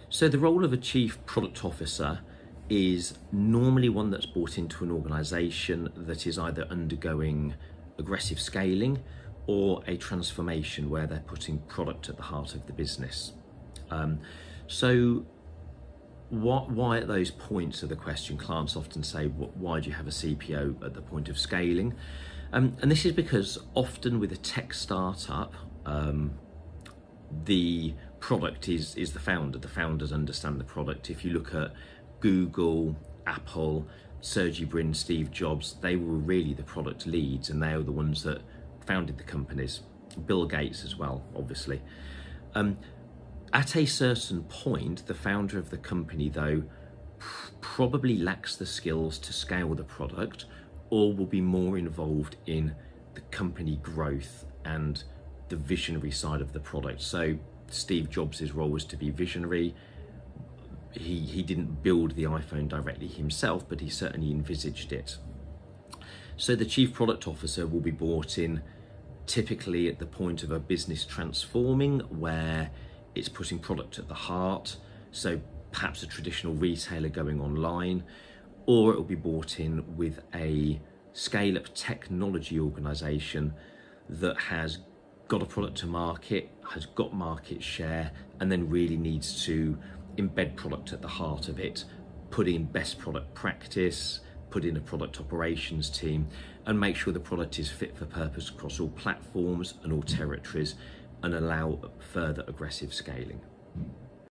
So the role of a chief product officer is normally one that's brought into an organisation that is either undergoing aggressive scaling or a transformation where they're putting product at the heart of the business. Why at those points of the question, clients often say, why do you have a CPO at the point of scaling? And this is because often with a tech startup, the product is the founder. The founders understand the product. If you look at Google, Apple, Sergey Brin, Steve Jobs, they were really the product leads, and they are the ones that founded the companies. Bill Gates as well, obviously. At a certain point, the founder of the company, though, probably lacks the skills to scale the product, or will be more involved in the company growth and the visionary side of the product. So Steve Jobs' role was to be visionary. He didn't build the iPhone directly himself, but he certainly envisaged it. So the chief product officer will be brought in typically at the point of a business transforming, where it's putting product at the heart. So perhaps a traditional retailer going online, or it will be brought in with a scale-up technology organisation that has got a product to market, has got market share, and then really needs to embed product at the heart of it, put in best product practice, put in a product operations team, and make sure the product is fit for purpose across all platforms and all territories, and allow further aggressive scaling.